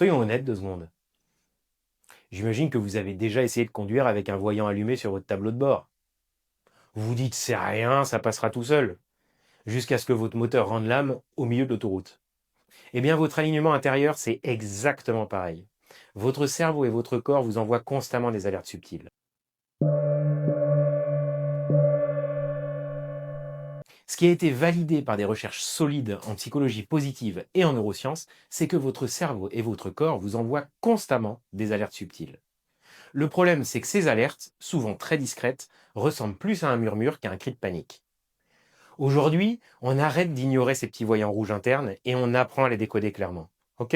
Soyons honnêtes 2 secondes. J'imagine que vous avez déjà essayé de conduire avec un voyant allumé sur votre tableau de bord. Vous vous dites c'est rien, ça passera tout seul, jusqu'à ce que votre moteur rende l'âme au milieu de l'autoroute. Eh bien, votre alignement intérieur, c'est exactement pareil. Votre cerveau et votre corps vous envoient constamment des alertes subtiles. Ce qui a été validé par des recherches solides en psychologie positive et en neurosciences, c'est que votre cerveau et votre corps vous envoient constamment des alertes subtiles. Le problème, c'est que ces alertes, souvent très discrètes, ressemblent plus à un murmure qu'à un cri de panique. Aujourd'hui, on arrête d'ignorer ces petits voyants rouges internes et on apprend à les décoder clairement. Ok?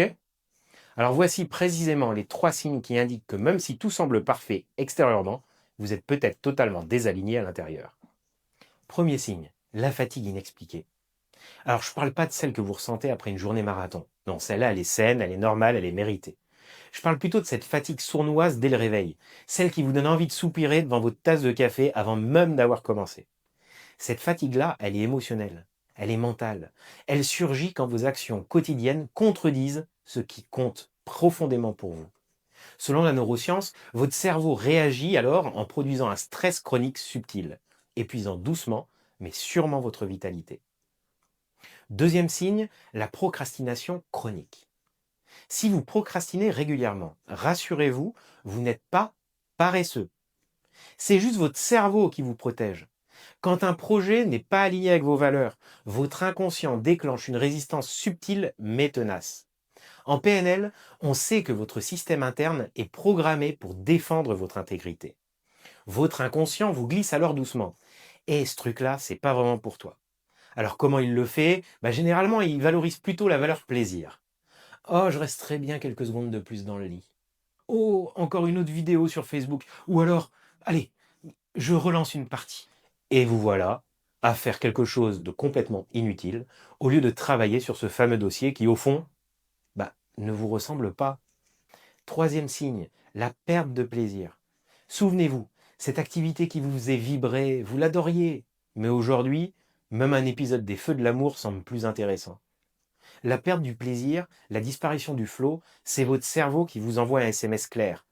Alors voici précisément les 3 signes qui indiquent que même si tout semble parfait extérieurement, vous êtes peut-être totalement désaligné à l'intérieur. Premier signe, la fatigue inexpliquée. Alors je ne parle pas de celle que vous ressentez après une journée marathon. Non, celle-là, elle est saine, elle est normale, elle est méritée. Je parle plutôt de cette fatigue sournoise dès le réveil, celle qui vous donne envie de soupirer devant votre tasse de café avant même d'avoir commencé. Cette fatigue-là, elle est émotionnelle, elle est mentale. Elle surgit quand vos actions quotidiennes contredisent ce qui compte profondément pour vous. Selon la neuroscience, votre cerveau réagit alors en produisant un stress chronique subtil, épuisant doucement mais sûrement votre vitalité. Deuxième signe, la procrastination chronique. Si vous procrastinez régulièrement, rassurez-vous, vous n'êtes pas paresseux. C'est juste votre cerveau qui vous protège. Quand un projet n'est pas aligné avec vos valeurs, votre inconscient déclenche une résistance subtile mais tenace. En PNL, on sait que votre système interne est programmé pour défendre votre intégrité. Votre inconscient vous glisse alors doucement. Et ce truc-là, c'est pas vraiment pour toi. Alors comment il le fait? Généralement, il valorise plutôt la valeur plaisir. Oh, je resterai bien quelques secondes de plus dans le lit. Oh, encore une autre vidéo sur Facebook. Ou alors, allez, je relance une partie. Et vous voilà à faire quelque chose de complètement inutile, au lieu de travailler sur ce fameux dossier qui, au fond, ne vous ressemble pas. Troisième signe, la perte de plaisir. Souvenez-vous, cette activité qui vous faisait vibrer, vous l'adoriez. Mais aujourd'hui, même un épisode des Feux de l'amour semble plus intéressant. La perte du plaisir, la disparition du flow, c'est votre cerveau qui vous envoie un SMS clair.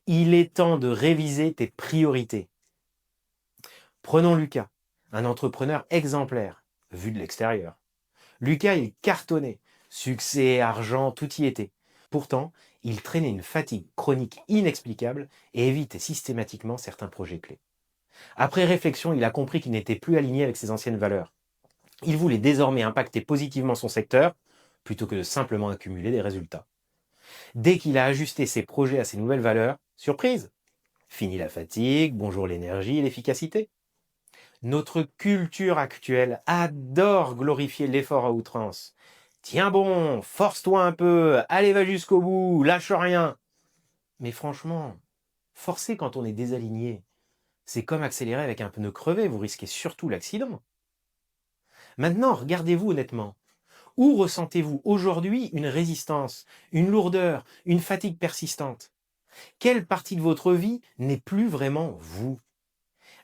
Il est temps de réviser tes priorités. Prenons Lucas, un entrepreneur exemplaire, vu de l'extérieur. Lucas, il cartonnait. Succès, argent, tout y était. Pourtant, il traînait une fatigue chronique inexplicable et évitait systématiquement certains projets clés. Après réflexion, il a compris qu'il n'était plus aligné avec ses anciennes valeurs. Il voulait désormais impacter positivement son secteur, plutôt que de simplement accumuler des résultats. Dès qu'il a ajusté ses projets à ses nouvelles valeurs, surprise! Fini la fatigue, bonjour l'énergie et l'efficacité. Notre culture actuelle adore glorifier l'effort à outrance. Tiens bon, force-toi un peu, allez va jusqu'au bout, lâche rien. Mais franchement, forcer quand on est désaligné, c'est comme accélérer avec un pneu crevé, vous risquez surtout l'accident. Maintenant, regardez-vous honnêtement. Où ressentez-vous aujourd'hui une résistance, une lourdeur, une fatigue persistante? Quelle partie de votre vie n'est plus vraiment vous?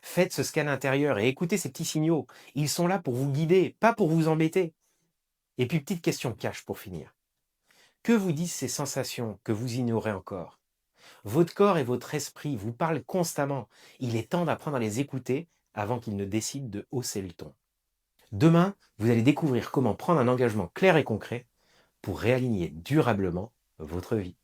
Faites ce scan intérieur et écoutez ces petits signaux. Ils sont là pour vous guider, pas pour vous embêter. Et puis, petite question cash pour finir. Que vous disent ces sensations que vous ignorez encore? Votre corps et votre esprit vous parlent constamment. Il est temps d'apprendre à les écouter avant qu'ils ne décident de hausser le ton. Demain, vous allez découvrir comment prendre un engagement clair et concret pour réaligner durablement votre vie.